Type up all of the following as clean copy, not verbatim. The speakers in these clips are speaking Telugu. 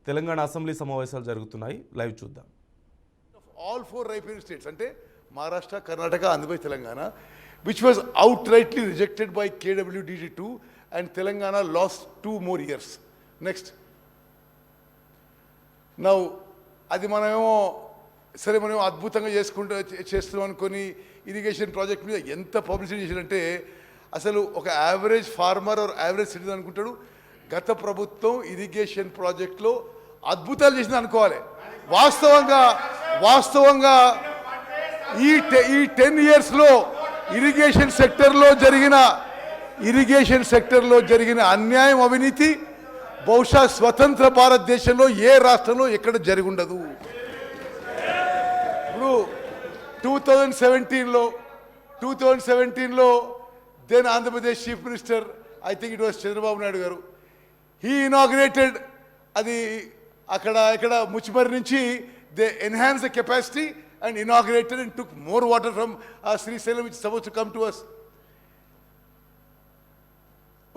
తెలంగాణ అసెంబ్లీ సమావేశాలు జరుగుతున్నాయి. లైవ్ చూద్దాం. ఆల్ 4 రైపేరింగ్ స్టేట్స్ అంటే Maharashtra, Karnataka, Andhra Pradesh, Telangana, which was outrightly rejected by KWDD2 and Telangana lost 2 more years. Next. Now, అది మనమేమో సరే మనమేమో అద్భుతంగా చేస్తున్నాం అనుకొని ఇరిగేషన్ ప్రాజెక్ట్ మీద ఎంత పబ్లిసిటీ చేశారంటే అసలు ఒక average farmer or average citizen అనుకుంటాడు గత ప్రభుత్వం ఇరిగేషన్ ప్రాజెక్ట్లో అద్భుతాలు చేసింది అనుకోవాలి. వాస్తవంగా ఈ 10 ఇయర్స్లో ఇరిగేషన్ సెక్టర్లో జరిగిన అన్యాయం, అవినీతి బహుశా స్వతంత్ర భారతదేశంలో ఏ రాష్ట్రంలో ఎక్కడ జరిగి ఉండదు. ఇప్పుడు 2017లో then Andhra Pradesh chief minister, I think it was Chandrababu Naidu garu, he inaugurated అది ఇక్కడ ముచ్చిమరి నుంచి they enhance the capacity and inaugurated and took more water from Srisailam, which is supposed to come to us.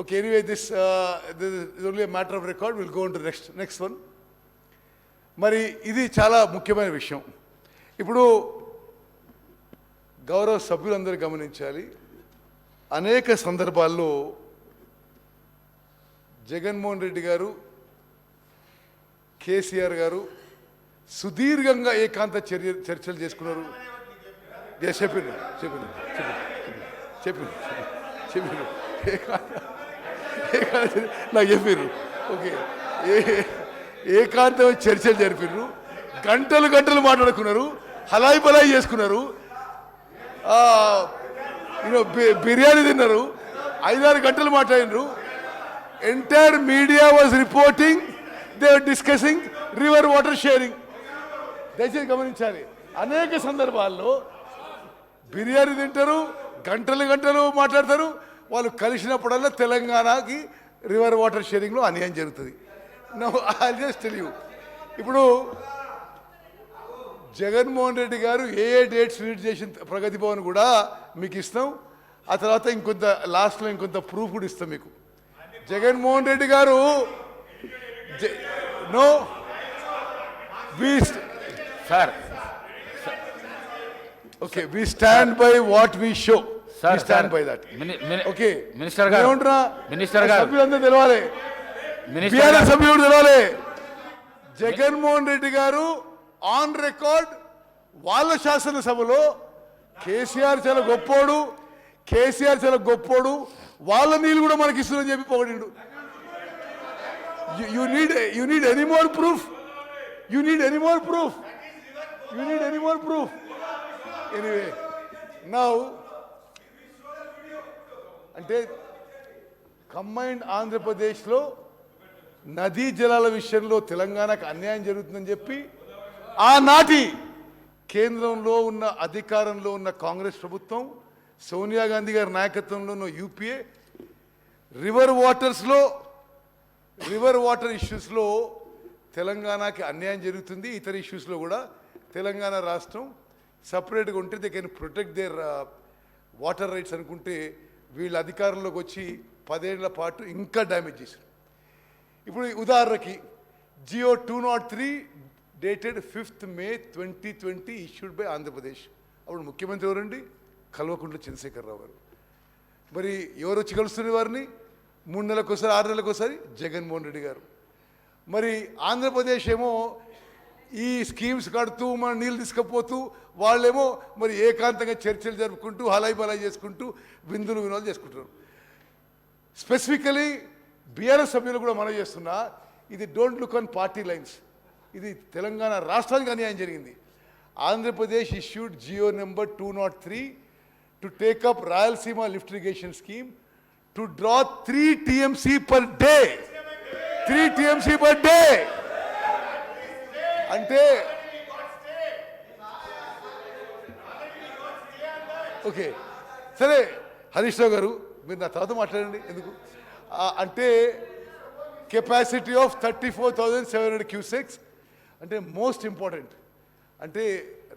Okay, anyway, this is only a matter of record. We'll go on to the next one. మరి ఇది చాలా ముఖ్యమైన విషయం. ఇప్పుడు గౌరవ సభ్యులందరూ గమనించాలి, అనేక సందర్భాల్లో జగన్మోహన్ రెడ్డి గారు, కేసీఆర్ గారు సుదీర్ఘంగా ఏకాంత చర్చలు చేసుకున్నారు. చెప్పారు నాకు చెప్పారు. ఓకే, ఏకాంత చర్చలు జరిపారు, గంటలు మాట్లాడుకున్నారు, హలాయి బలాయి చేసుకున్నారు, బిర్యానీ తిన్నారు, 5-6 గంటలు మాట్లాడినారు. Entire media was reporting, they were discussing river water sharing. దయచేసి గమనించాలి, అనేక సందర్భాల్లో బిర్యానీ తింటారు, గంటలు మాట్లాడతారు. వాళ్ళు కలిసినప్పుడల్లా తెలంగాణకి రివర్ వాటర్ షేరింగ్లో అన్యాయం జరుగుతుంది. No I just tell you, ఇప్పుడు జగన్మోహన్ రెడ్డి గారు ఏ డేట్స్ రిలీజ్ చేసిన ప్రగతి భవన్ కూడా మీకు ఇస్తాం. ఆ తర్వాత లాస్ట్లో ఇంకొంత ప్రూఫ్ కూడా ఇస్తాం మీకు. జగన్మోహన్ రెడ్డి గారు no Okay, we stand by what we show. We stand by that. Okay, Minister garu. సభ్యులందరూ తెలవాలి, బీఆర్ఎస్ సభ్యులు తెలవాలి. జగన్మోహన్ రెడ్డి గారు ఆన్ రికార్డ్ వాళ్ళ శాసనసభలో కేసీఆర్ చాలా గొప్పోడు, వాళ్ళ నీళ్ళు కూడా మనకి ఇస్తుందని చెప్పి పొగిడిండు. You need any more proof? You need any more proof? Anyway, now అంటే కంబైన్డ్ ఆంధ్రప్రదేశ్లో నదీ జలాల విషయంలో తెలంగాణకు అన్యాయం జరుగుతుందని చెప్పి ఆనాటి కేంద్రంలో ఉన్న అధికారంలో ఉన్న కాంగ్రెస్ ప్రభుత్వం, సోనియా గాంధీ గారి నాయకత్వంలో ఉన్న యూపీఏ రివర్ వాటర్ ఇష్యూస్లో తెలంగాణకి అన్యాయం జరుగుతుంది. ఇతర ఇష్యూస్లో కూడా తెలంగాణ రాష్ట్రం సపరేట్గా ఉంటే they can protect there water rides అనుకుంటే వీళ్ళ అధికారంలోకి వచ్చి 10 ఏళ్ల పాటు ఇంకా డ్యామేజ్ చేశారు. ఇప్పుడు ఉదాహరణకి GO 203 dated 5th May 2020 issued by Andhra Pradesh. అప్పుడు ముఖ్యమంత్రి ఎవరండి? కల్వకుంట్ల చంద్రశేఖరరావు గారు. మరి ఎవరు వచ్చి కలుస్తున్నారు వారిని? 3 నెలలకోసారి 6 నెలలకోసారి జగన్మోహన్ రెడ్డి గారు. మరి ఆంధ్రప్రదేశ్ ఏమో ఈ స్కీమ్స్ కడుతూ మన నీళ్ళు తీసుకుపోతూ, వాళ్ళేమో మరి ఏకాంతంగా చర్చలు జరుపుకుంటూ హలాయి బలాయి చేసుకుంటూ వినోదాలు చేసుకుంటున్నారు. స్పెసిఫికలీ బీఆర్ఎస్ సభ్యులు కూడా మనం చేస్తున్నా, ఇది don't look on party lines, ఇది తెలంగాణ రాష్ట్రానికి అన్యాయం జరిగింది. Andhra Pradesh issued GO number 203 to take up Rayalaseema lift irrigation scheme to draw 3 TMC per day. 3 TMC per day అంటే ఓకే సరే, హరీష్ రావు గారు మీరు నా తర్వాత మాట్లాడండి. ఎందుకు అంటే కెపాసిటీ ఆఫ్ 34,700 క్యూసెక్స్ అంటే మోస్ట్ ఇంపార్టెంట్. అంటే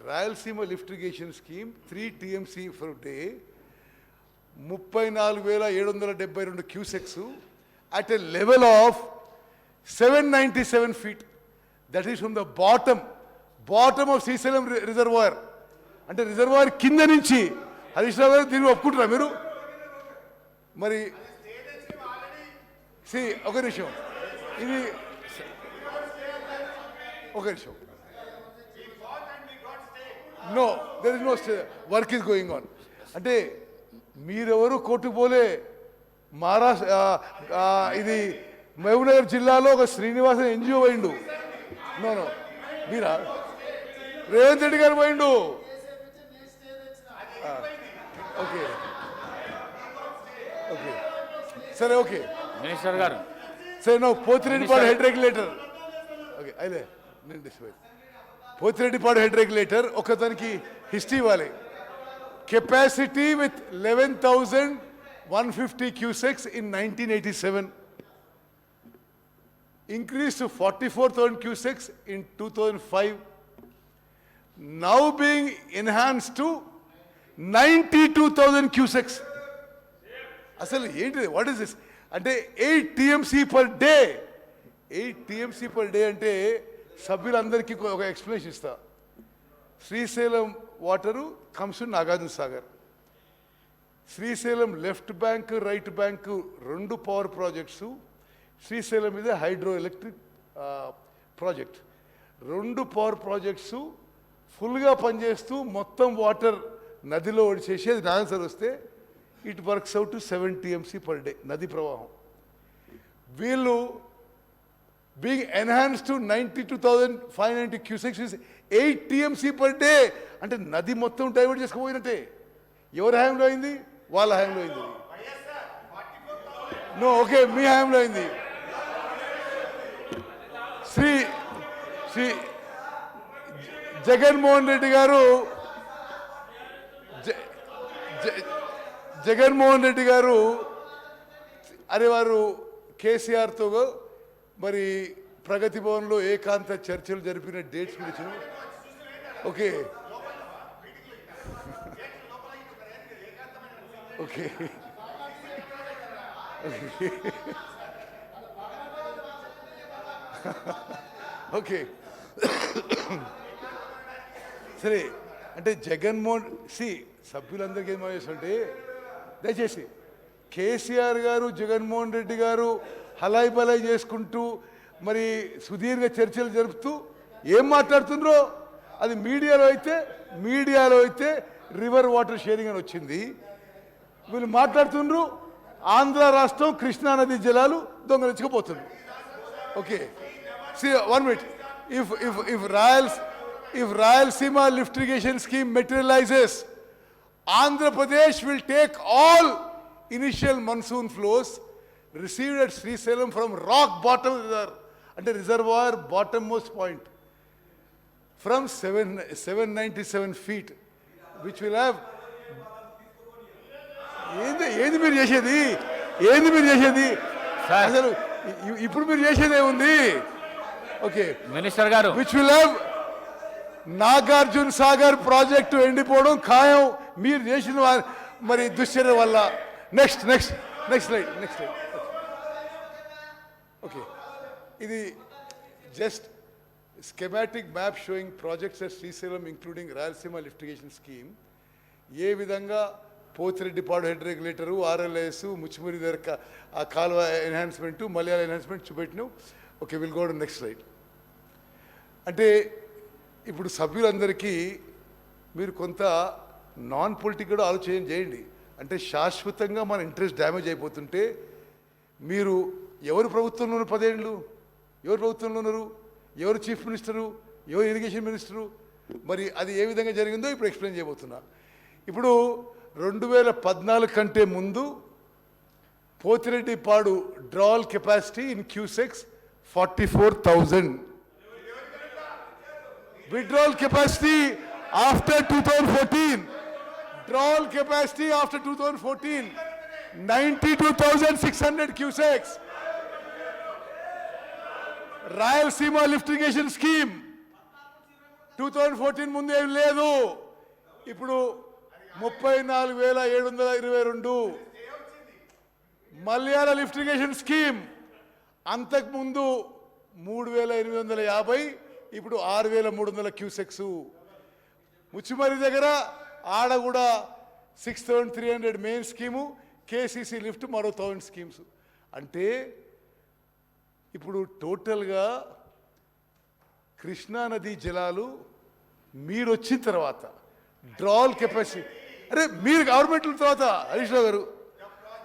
Rayalaseema lift irrigation scheme 3 TMC for day 34,772 cusecs at a level of 797 feet. That is from the bottom of Srisailam reservoir. అంటే రిజర్వాయర్ కింద నుంచి. హరీష్ రావు గారు దీన్ని ఒప్పుకుంటారా మీరు? మరి ఒక నిమిషం, ఇది ఒక నిమిషం. No, there is no work is going on. అంటే మీరెవరు కోర్టుకు పోలే. మహారాష్ట్ర ఇది మహబూబ్నగర్ జిల్లాలో ఒక శ్రీనివాసన్ ఎన్జిఓ పోయిండు. నో మీరా? రేవంత్ రెడ్డి గారు పోయిండు. ఓకే ఓకే సరే, ఓకే మినిస్టర్ గారు. సరే, no Pothireddypadu head regulator. Okay అయితే నేను డిస్పైజ్ పోతిరెడ్డిపాడు హెడ్ రెగ్యులేటర్ ఒకదానికి హిస్టరీ ఇవ్వాలి. Capacity with 11,150 cusecs in 1987, increased to 44,000 cusecs in 2005, now being enhanced to 92,000 cusecs. అసలు ఏంటిది? What is this? అంటే 8 TMC per day. 8 TMC per day అంటే సభ్యులందరికీ ఒక ఎక్స్ప్లెనేషన్ ఇస్తా. Srisailam water comes to Nagarjuna Sagar. Srisailam left bank right bank 2 power projects. Srisailam మీద hydro electric project. 2 power projects ఫుల్గా పనిచేస్తూ మొత్తం వాటర్ నదిలో ఒడిచేసి అది ఆన్సర్ వస్తే it works out to 7 TMC per day నది ప్రవాహం. వీళ్ళు being enhance to 92,590 cusecs is 8 TMC per day. అంటే నది మొత్తం డైవర్ట్ చేసుకుపోయినట్టే. ఎవరి హయాంలో అయింది? వాళ్ళ హయాంలో అయింది. నో, ఓకే, మీ హయాంలో అయింది. శ్రీ జగన్మోహన్ రెడ్డి గారు అరే వారు కేసీఆర్తో మరి ప్రగతి భవన్లో ఏకాంత చర్చలు జరిపిన డేట్స్ గురించి. ఓకే ఓకే ఓకే సరే. అంటే జగన్మోహన్ సభ్యులందరికీ ఏం చేస్తుంటే దయచేసి కేసీఆర్ గారు జగన్మోహన్ రెడ్డి గారు హలాయి బలాయి చేసుకుంటూ మరి సుదీర్ఘ చర్చలు జరుపుతూ ఏం మాట్లాడుతుండ్రో అది మీడియాలో అయితే రివర్ వాటర్ షేరింగ్ అని వచ్చింది. వీళ్ళు మాట్లాడుతుండ్రు ఆంధ్ర రాష్ట్రం కృష్ణానది జలాలు దొంగలించుకుపోతుంది. Okay, one minute. if Rayalaseema lift irrigation scheme materializes, Andhra Pradesh will take all initial monsoon flows received at Srisailam from rock bottom reservoir, and reservoir bottommost point, from 797 feet, which will have. ఏంది మీరు చేసేది? అసలు ఇప్పుడు మీరు చేసేదే ఉంది. Okay minister garu. Which will have Nagarjuna Sagar project ఎండిపోవడం ఖాయం మీరు చేసిన మరి దుశ్చర్య వల్ల. Next slide. ఓకే, ఇది just schematic map showing projects at Srisailam including Rayalaseema lift irrigation scheme. ఏ విధంగా Pothireddypadu head regulator, RLS, Muchumarri దగ్గర ఆ కాలువ ఎన్హాన్స్మెంటు, మలయాళ ఎన్హాన్స్మెంట్ చూపెట్టినావు. ఓకే, will go to next slide. అంటే ఇప్పుడు సభ్యులందరికీ మీరు కొంత నాన్ పొలిటికల్ ఆలోచన చేయండి. అంటే శాశ్వతంగా మన ఇంట్రెస్ట్ డ్యామేజ్ అయిపోతుంటే మీరు ఎవరు ప్రభుత్వంలో ఉన్నారు? 10 ఏళ్ళు ఎవరు ప్రభుత్వంలో ఉన్నారు? ఎవరు చీఫ్ మినిస్టరు? ఎవరు ఇరిగేషన్ మినిస్టరు? మరి అది ఏ విధంగా జరిగిందో ఇప్పుడు ఎక్స్ప్లెయిన్ చేయబోతున్నా. ఇప్పుడు 2014 కంటే ముందు Pothireddypadu drawal capacity in cusecs 44,000. Withdrawal capacity after 2014, drawal capacity after 2014, 92,600 cusecs. Rayalaseema lift irrigation scheme 2014 ముందు ఏం లేదు. ఇప్పుడు 34,722. మలయాళ లిఫ్ట్ ఇరిగేషన్ స్కీమ్ అంతకుముందు 3850, ఇప్పుడు 6300 క్యూసెక్స్. ముచ్చిమరి దగ్గర ఆడ కూడా 6300 మెయిన్ స్కీము, కేసీసీ లిఫ్ట్ మరో 1000 స్కీమ్స్. అంటే ఇప్పుడు టోటల్గా కృష్ణానది జలాలు మీరు వచ్చిన తర్వాత డ్రాల్ కెపాసిటీ, అరే మీరు గవర్నమెంట్ తర్వాత హరీష్ రావు గారు,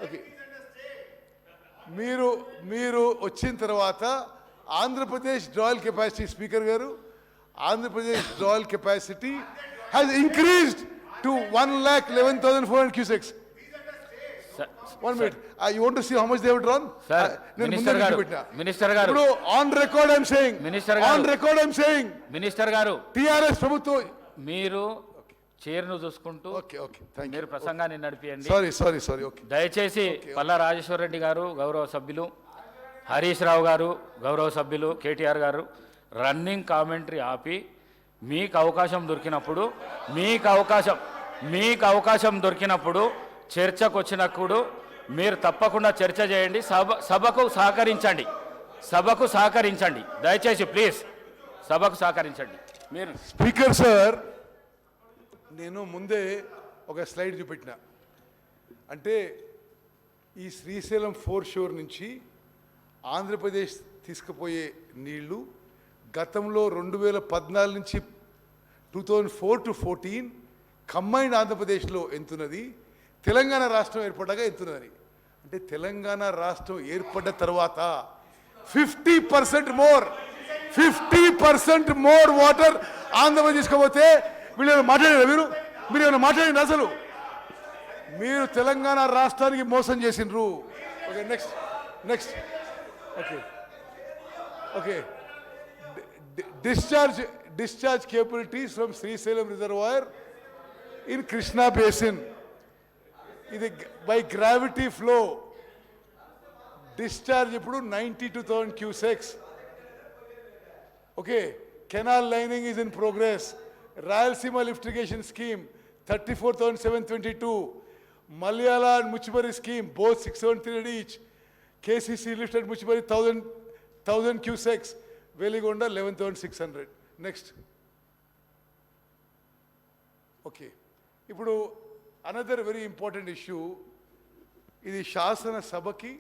ఓకే, మీరు వచ్చిన తర్వాత ఆంధ్రప్రదేశ్ డ్రాయల్ కెపాసిటీ, స్పీకర్ గారు, Andhra Pradesh drawal capacity has increased to 1,11,400 cusecs. 1 minute. You want to see how much they have drawn? Sir, Minister garu. ఇప్పుడు on record I'm saying. Minister garu. On record I'm saying. Minister garu. TRS ప్రభుత్వం. మీరు చైర్ను చూసుకుంటూ ఓకే థ్యాంక్ యూ. మీరు ప్రసంగాన్ని నడిపియండి. Sorry okay. దయచేసి పల్లా రాజేశ్వర రెడ్డి గారు గౌరవ సభ్యులు, హరీష్ రావు గారు గౌరవ సభ్యులు, కేటీఆర్ గారు రన్నింగ్ కామెంటరీ ఆపి మీకు అవకాశం దొరికినప్పుడు చర్చకు వచ్చినప్పుడు మీరు తప్పకుండా చర్చ చేయండి. సభకు సహకరించండి దయచేసి ప్లీజ్, సభకు సహకరించండి. మీరు స్పీకర్ సార్, నేను ముందే ఒక స్లైడ్ చూపెట్టిన, అంటే ఈ శ్రీశైలం 4 షోర్ నుంచి ఆంధ్రప్రదేశ్ తీసుకుపోయే నీళ్లు గతంలో 2014 నుంచి 2004 to 2014 కంబైన్డ్ ఆంధ్రప్రదేశ్లో ఎంతున్నది, తెలంగాణ రాష్ట్రం ఏర్పడ్డాక ఎంతున్నదని. అంటే తెలంగాణ రాష్ట్రం ఏర్పడ్డ తర్వాత 50% మోర్ వాటర్ ఆంధ్రప్రదేశ్ తీసుకోపోతే వీళ్ళు ఏమైనా మాట్లాడారు? మీరు ఏమైనా మాట్లాడింది? అసలు మీరు తెలంగాణ రాష్ట్రానికి మోసం చేసిండ్రు. Okay, next okay. discharge capabilities from Srisailam reservoir in Krishna basin. ఇది బై గ్రావిటీ ఫ్లో డిశ్చార్జ్ ఇప్పుడు 92,000 cusecs. Okay, canal lining is in progress. Rayalaseema lift irrigation scheme 34,722. Malyala and Muchumarri scheme both 673 each. KCC lift and Muchumarri 1,000 cusecs. Veligonda 11,600. Next okay. ఇప్పుడు అనదర్ వెరీ ఇంపార్టెంట్ ఇష్యూ, ఇది శాసనసభకి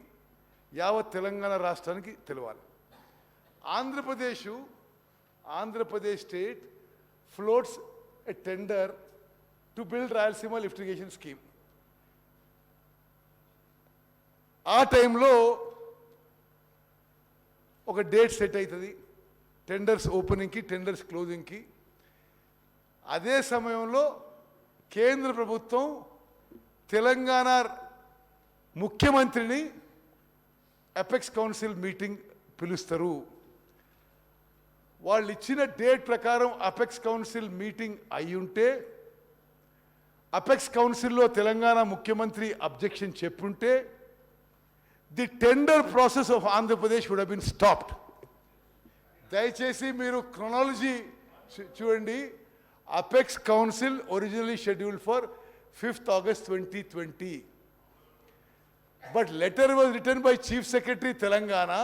యావత్ తెలంగాణ రాష్ట్రానికి తెలవాలి. Andhra Pradesh state floats a tender to build Rayalaseema lift irrigation scheme. ఆ టైంలో ఒక డేట్ సెట్ అవుతుంది టెండర్స్ ఓపెనింగ్కి, టెండర్స్ క్లోజింగ్కి. అదే సమయంలో కేంద్ర ప్రభుత్వం తెలంగాణ ముఖ్యమంత్రిని అపెక్స్ కౌన్సిల్ మీటింగ్ పిలుస్తారు. వాళ్ళు ఇచ్చిన డేట్ ప్రకారం అపెక్స్ కౌన్సిల్ మీటింగ్ అయ్యుంటే, అపెక్స్ కౌన్సిల్లో తెలంగాణ ముఖ్యమంత్రి అబ్జెక్షన్ చెప్పుంటే, the tender process of Andhra Pradesh would have been stopped. దయచేసి మీరు క్రొనాలజీ చూడండి. Apex council originally scheduled for 5th August 2020. But letter was written by Chief Secretary Telangana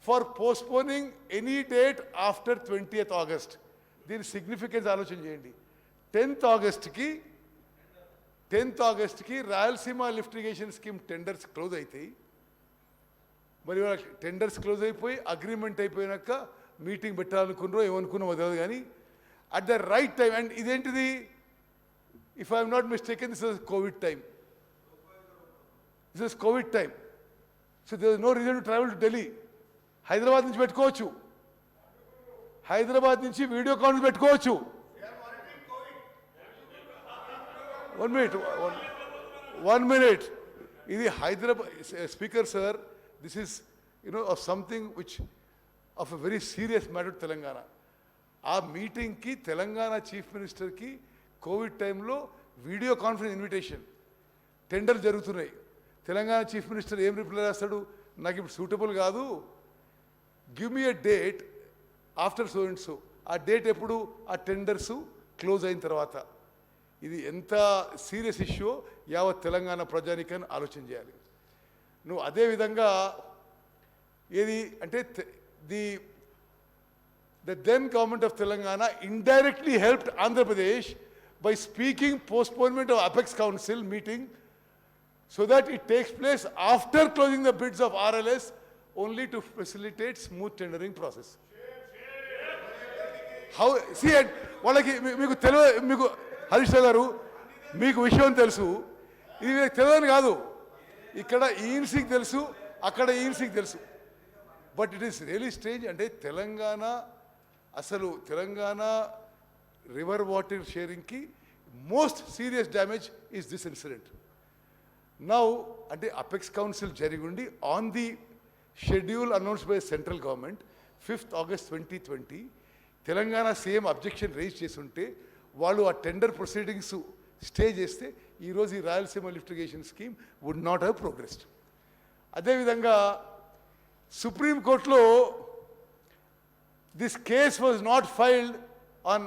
for postponing any date after 20th August. దీని సిగ్నిఫికెన్స్ ఆలోచన చేయండి. 10th Augustకి Rayalaseema lift irrigation scheme tenders close అవుతాయి. మరి టెండర్స్ క్లోజ్ అయిపోయి అగ్రిమెంట్ అయిపోయినాక మీటింగ్ పెట్టాలనుకున్నారో ఏమనుకున్నామో తెలియదు, కానీ at the right time. And ఇదేంటిది, if I'm not mistaken, this is COVID time. So there is no reason to travel to Delhi. Hyderabad నుంచి పెట్టుకోవచ్చు, హైదరాబాద్ నుంచి వీడియో కాన్ఫరెన్స్ పెట్టుకోవచ్చు. 1 minute. ఇది Hyderabad. Speaker sir, this is of something which of a very serious matter Telangana. ఆ మీటింగ్కి తెలంగాణ చీఫ్ మినిస్టర్కి కోవిడ్ టైంలో వీడియో కాన్ఫరెన్స్ ఇన్విటేషన్, టెండర్ జరుగుతున్నాయి. తెలంగాణ చీఫ్ మినిస్టర్ ఏం రిప్లై రాస్తాడు, నాకు ఇప్పుడు సూటబుల్ కాదు, give me a date after so and so. ఆ డేట్ ఎప్పుడు, ఆ టెండర్స్ క్లోజ్ అయిన తర్వాత. ఇది ఎంత సీరియస్ ఇష్యూ యావత్ తెలంగాణ ప్రజానికని ఆలోచన చేయాలి. నువ్వు అదేవిధంగా ఏది అంటే the then government of Telangana indirectly helped Andhra Pradesh by speaking postponement of Apex Council meeting so that it takes place after closing the bids of RLS only to facilitate smooth tendering process. How see it వాళ్ళకి మీకు తెలియదు, మీకు హరీష్ రావు గారు మీకు విషయం తెలుసు, ఇది మీకు తెలియదని కాదు, ఇక్కడ ఈఎన్సీకి తెలుసు, అక్కడ ఈఎన్సీకి తెలుసు. But it is really strange. అంటే తెలంగాణ రివర్ వాటర్ షేరింగ్కి most serious damage is this incident. Now అంటే అపెక్స్ కౌన్సిల్ జరిగి ఉండి on the schedule announced by central government 5th August 2020 Telangana CM objection raise చేసి ఉంటే వాళ్ళు ఆ టెండర్ ప్రొసీడింగ్స్ స్టే చేస్తే ఈరోజు ఈ Rayalaseema lift irrigation scheme would not have progressed. అదేవిధంగా సుప్రీంకోర్టులో this case was not filed on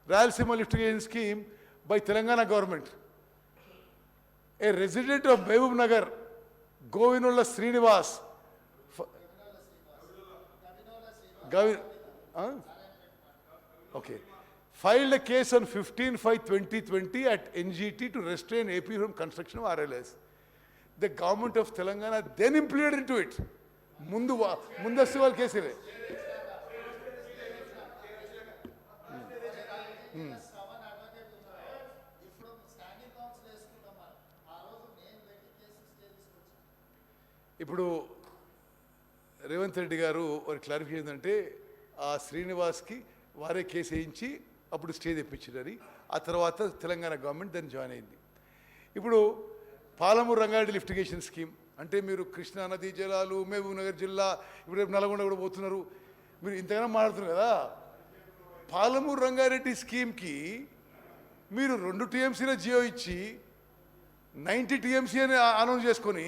Rayalaseema lift irrigation scheme by Telangana government. A resident of Mahabubnagar Govinulla Srinivas filed a case on 15/5/2020 at NGT to restrain AP from construction of RLS. The government of Telangana then implemented into it. ముందస్తు వాళ్ళ కేసులే. ఇప్పుడు రేవంత్ రెడ్డి గారు వారి క్లారిఫికేషన్ ఏంటంటే ఆ శ్రీనివాస్కి వారే కేసు వేయించి అప్పుడు స్టే తెప్పించారని, ఆ తర్వాత తెలంగాణ గవర్నమెంట్ దాన్ని జాయిన్ అయింది. ఇప్పుడు Palamuru Rangareddy lift irrigation scheme అంటే మీరు కృష్ణా నదీ జలాలు, మహబూబ్ నగర్ జిల్లా, ఇప్పుడు రేపు నల్గొండ కూడా పోతున్నారు, మీరు ఇంతగానో మాట్లాడుతున్నారు కదా. పాలమూరు రంగారెడ్డి స్కీమ్కి మీరు 2 TMCల జియో ఇచ్చి 90 TMC అని అనౌన్స్ చేసుకొని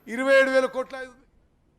27,000 కోట్ల